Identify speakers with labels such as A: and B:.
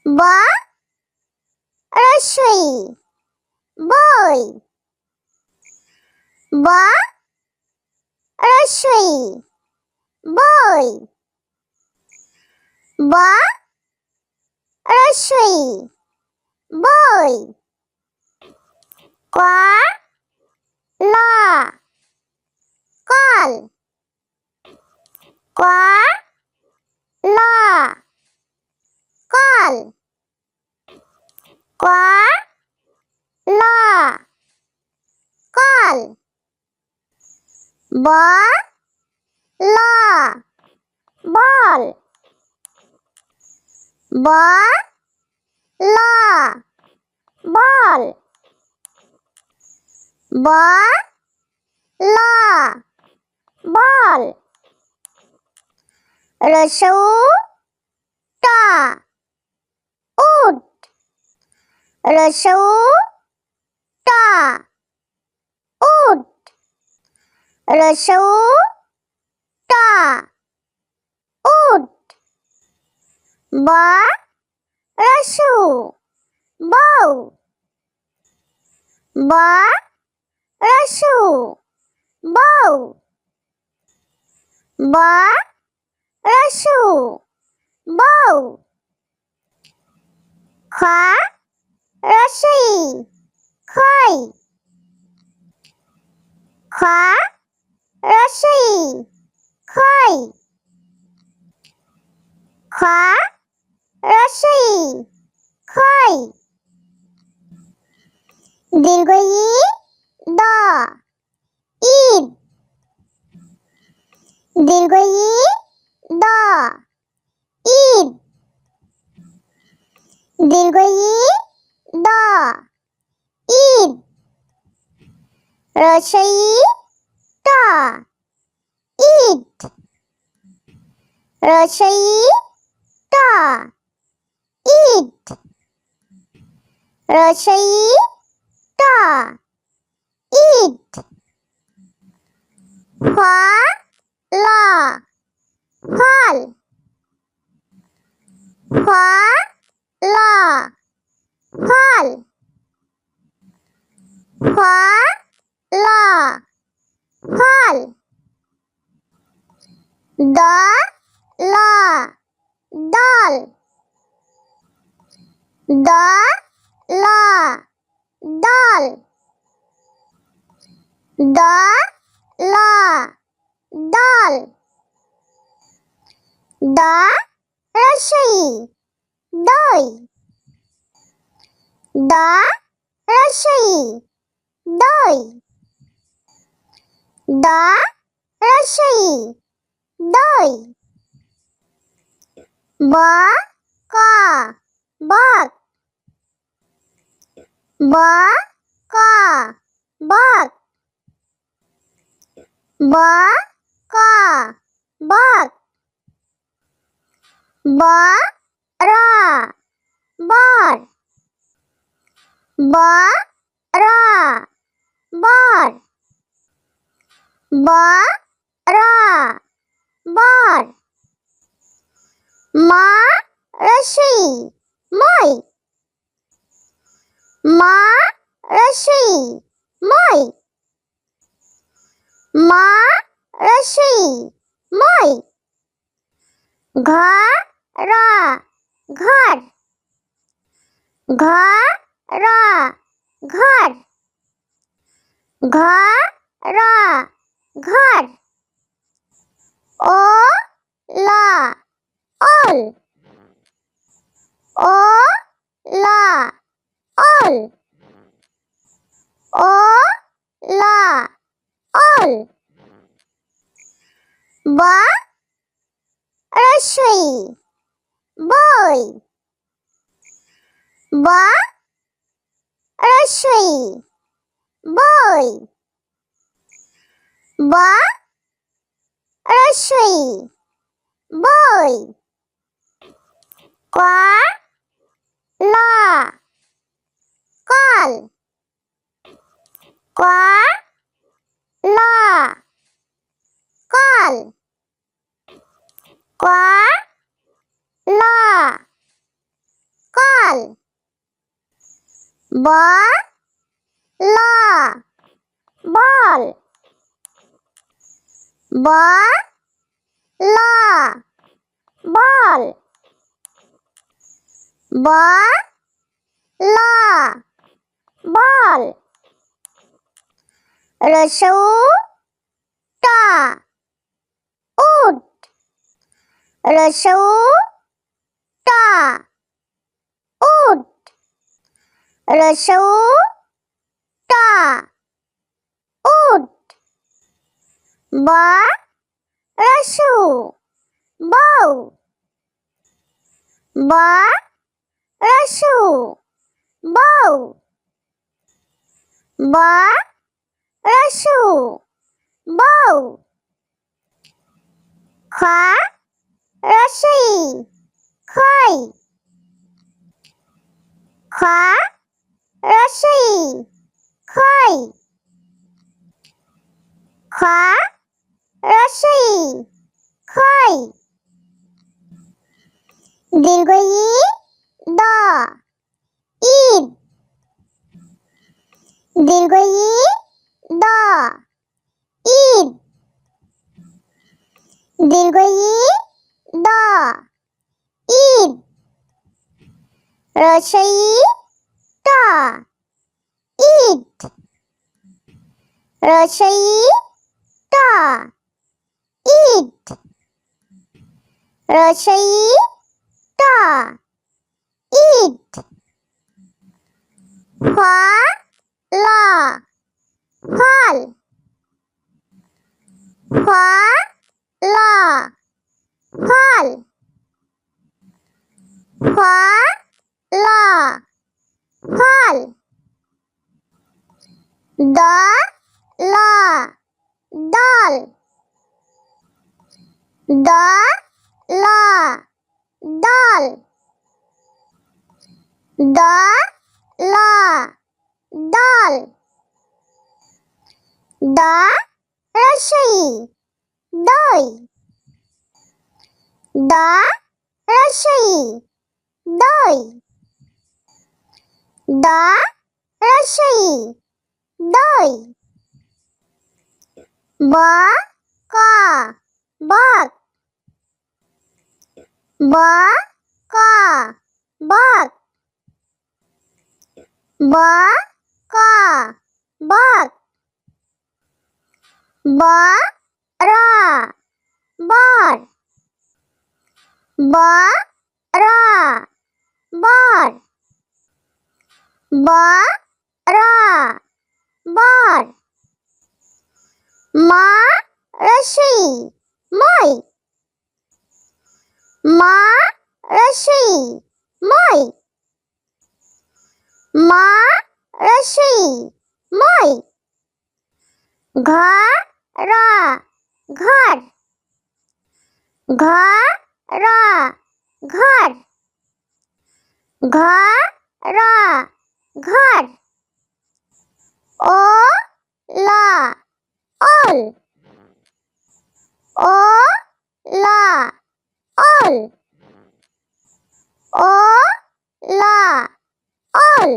A: ব রস্বই বই। ব রস্বই বই। ব রস্বই বই। ক ল কল। ক ল কল। ক ল কল। ব ল বল। ব ল বল। ব ল বল। রসৌ ট উট। রসৌ ট উট। রসৌ ট উট। ব রসু বউ। ব রসু বউ। ব রসু বউ। খ রসই খই। খ রসই খই। খ রসই খই। দীর্ঘ ই দ ঈদ। দীর্ঘ ই দ ঈদ। দীর্ঘ ই দ ঈদ। রসই ট ঈদ। রসই ট ঈদ। রসই ট ঈদ। ফ ল ফল। ফ ল ফল। ফ ল ফল। দ ল দল। দ ল দল। দ ল দল। দ রসই দই। দ রসই দই। দ রসই দই। ব ক বক। ব ক বক। ব ক বক। ব র বর। ব র বর। ব র বর। ম রসই মই। ম রসই মই। ম রসই মই। ঘ র ঘর। ঘ র ঘর। ঘ র ঘর। ও ল ওল। ও ল ওল। ও ল ওল। ব রসই বই। ব রসই বই। ব রসই বই। ক ল কল। ক ল কল। ক ল ব ল বল ব ল বল ব ল বল রসৌ ট উট রসৌ ট উট রসৌ ট উট ব রসু বউ ব রসু বউ ব রসু বউ খ রসই খই খ রসই খই খ রসই খই দীর্ঘ ই দ ঈদ দীর্ঘ ই দ ঈদ দীর্ঘ ই দ ঈদ রসই ট ঈদ রসই ট ঈদ রসই ট ঈদ ফ ল ফল ফ ল ফল ফ ল ফল দ ল দল দ ল দল দ ল দল দ রসই দই দ রসই দই দ রসই দই ব ক বক ব ক বক ব ক বক ব র বর ব র বর ব র বর ম রসই মই ম রসই মই ম রসই মই ঘ র ঘর ঘ র ঘর ঘ র ঘর ও ল ওল ও ল ওল ও ল ওল